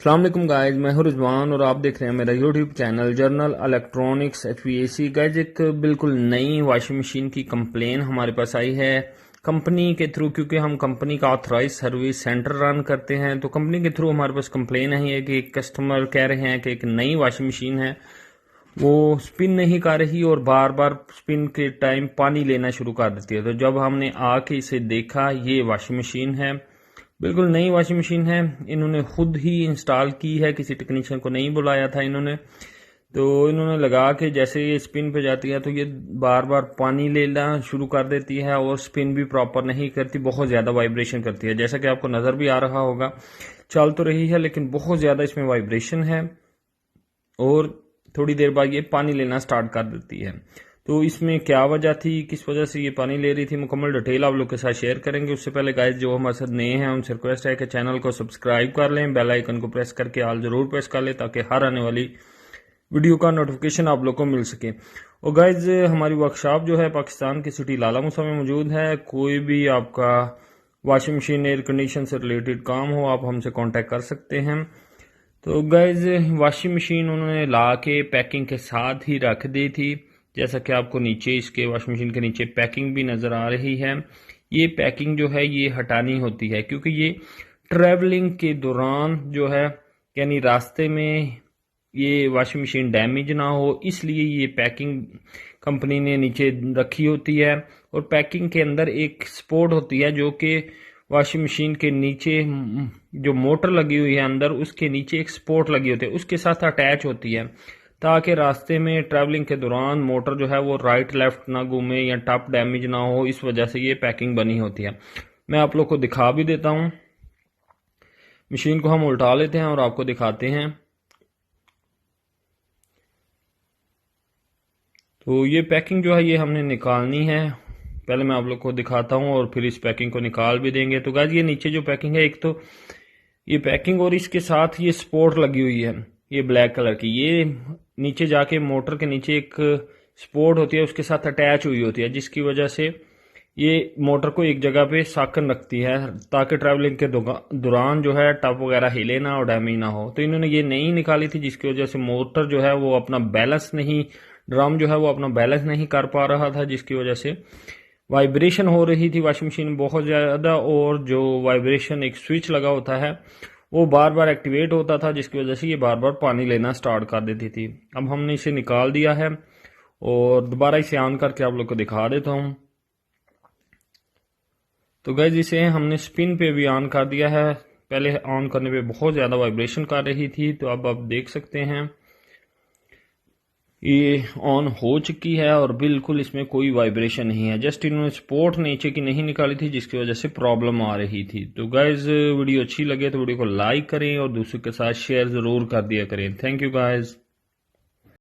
अस्सलाम वालेकुम गाइज, मैं हूं रिजवान और आप देख रहे हैं मेरा YouTube channel journal electronics HVAC। Guys एक बिल्कुल नई वॉशिंग मशीन की कंप्लेन हमारे पास आई है कंपनी के थ्रू, क्योंकि हम कंपनी का ऑथराइज सर्विस सेंटर रन करते हैं। तो कंपनी के थ्रू हमारे पास कंप्लेन आई है कि एक कस्टमर कह रहे हैं कि एक नई वॉशिंग मशीन है, वो स्पिन नहीं कर रही और बार बार स्पिन के टाइम पानी लेना शुरू कर देती है। तो जब हमने आके इसे देखा, ये वॉशिंग मशीन है, बिल्कुल नई वॉशिंग मशीन है, इन्होंने खुद ही इंस्टॉल की है, किसी टेक्नीशियन को नहीं बुलाया था इन्होंने। तो इन्होंने लगा के जैसे ये स्पिन पे जाती है तो ये बार बार पानी लेना शुरू कर देती है और स्पिन भी प्रॉपर नहीं करती, बहुत ज़्यादा वाइब्रेशन करती है। जैसा कि आपको नज़र भी आ रहा होगा, चल तो रही है लेकिन बहुत ज़्यादा इसमें वाइब्रेशन है और थोड़ी देर बाद ये पानी लेना स्टार्ट कर देती है। तो इसमें क्या वजह थी, किस वजह से ये पानी ले रही थी, मुकम्मल डिटेल आप लोग के साथ शेयर करेंगे। उससे पहले गाइस जो हमारे साथ नए हैं उनसे रिक्वेस्ट है कि चैनल को सब्सक्राइब कर लें, बेल आइकन को प्रेस करके ऑल जरूर प्रेस कर लें ताकि हर आने वाली वीडियो का नोटिफिकेशन आप लोग को मिल सके। और गाइज हमारी वर्कशॉप जो है पाकिस्तान की सिटी लाला मूसा में मौजूद है। कोई भी आपका वॉशिंग मशीन एयर कंडीशन से रिलेटेड काम हो, आप हमसे कॉन्टेक्ट कर सकते हैं। तो गाइज वॉशिंग मशीन उन्होंने ला के पैकिंग के साथ ही रख दी थी, जैसा कि आपको नीचे इसके वॉशिंग मशीन के नीचे पैकिंग भी नज़र आ रही है। ये पैकिंग जो है ये हटानी होती है, क्योंकि ये ट्रैवलिंग के दौरान जो है, यानी रास्ते में ये वॉशिंग मशीन डैमेज ना हो, इसलिए ये पैकिंग कंपनी ने नीचे रखी होती है। और पैकिंग के अंदर एक सपोर्ट होती है जो कि वॉशिंग मशीन के नीचे जो मोटर लगी हुई है अंदर, उसके नीचे एक सपोर्ट लगी होती है, उसके साथ अटैच होती है, ताकि रास्ते में ट्रैवलिंग के दौरान मोटर जो है वो राइट लेफ्ट ना घूमे या टॉप डैमेज ना हो। इस वजह से ये पैकिंग बनी होती है। मैं आप लोग को दिखा भी देता हूँ। मशीन को हम उल्टा लेते हैं और आपको दिखाते हैं। तो ये पैकिंग जो है ये हमने निकालनी है, पहले मैं आप लोग को दिखाता हूँ और फिर इस पैकिंग को निकाल भी देंगे। तो गाइस ये नीचे जो पैकिंग है, एक तो ये पैकिंग और इसके साथ ये सपोर्ट लगी हुई है, ये ब्लैक कलर की, ये नीचे जाके मोटर के नीचे एक सपोर्ट होती है, उसके साथ अटैच हुई होती है, जिसकी वजह से ये मोटर को एक जगह पे साकन रखती है ताकि ट्रैवलिंग के दौरान जो है टप वगैरह हिले ना और डैमेज ना हो। तो इन्होंने ये नहीं निकाली थी, जिसकी वजह से मोटर जो है वो अपना बैलेंस नहीं, ड्रम जो है वो अपना बैलेंस नहीं कर पा रहा था, जिसकी वजह से वाइब्रेशन हो रही थी वॉशिंग मशीन बहुत ज़्यादा। और जो वाइब्रेशन एक स्विच लगा होता है वो बार बार एक्टिवेट होता था, जिसकी वजह से ये बार बार पानी लेना स्टार्ट कर देती थी। अब हमने इसे निकाल दिया है और दोबारा इसे ऑन करके आप लोग को दिखा देता हूँ। तो गाइस इसे हमने स्पिन पे भी ऑन कर दिया है, पहले ऑन करने पे बहुत ज़्यादा वाइब्रेशन कर रही थी, तो अब आप देख सकते हैं ये ऑन हो चुकी है और बिल्कुल इसमें कोई वाइब्रेशन नहीं है। जस्ट इन्होंने सपोर्ट नीचे की नहीं निकाली थी, जिसकी वजह से प्रॉब्लम आ रही थी। तो गाइज वीडियो अच्छी लगे तो वीडियो को लाइक करें और दूसरों के साथ शेयर ज़रूर कर दिया करें। Thank you guys.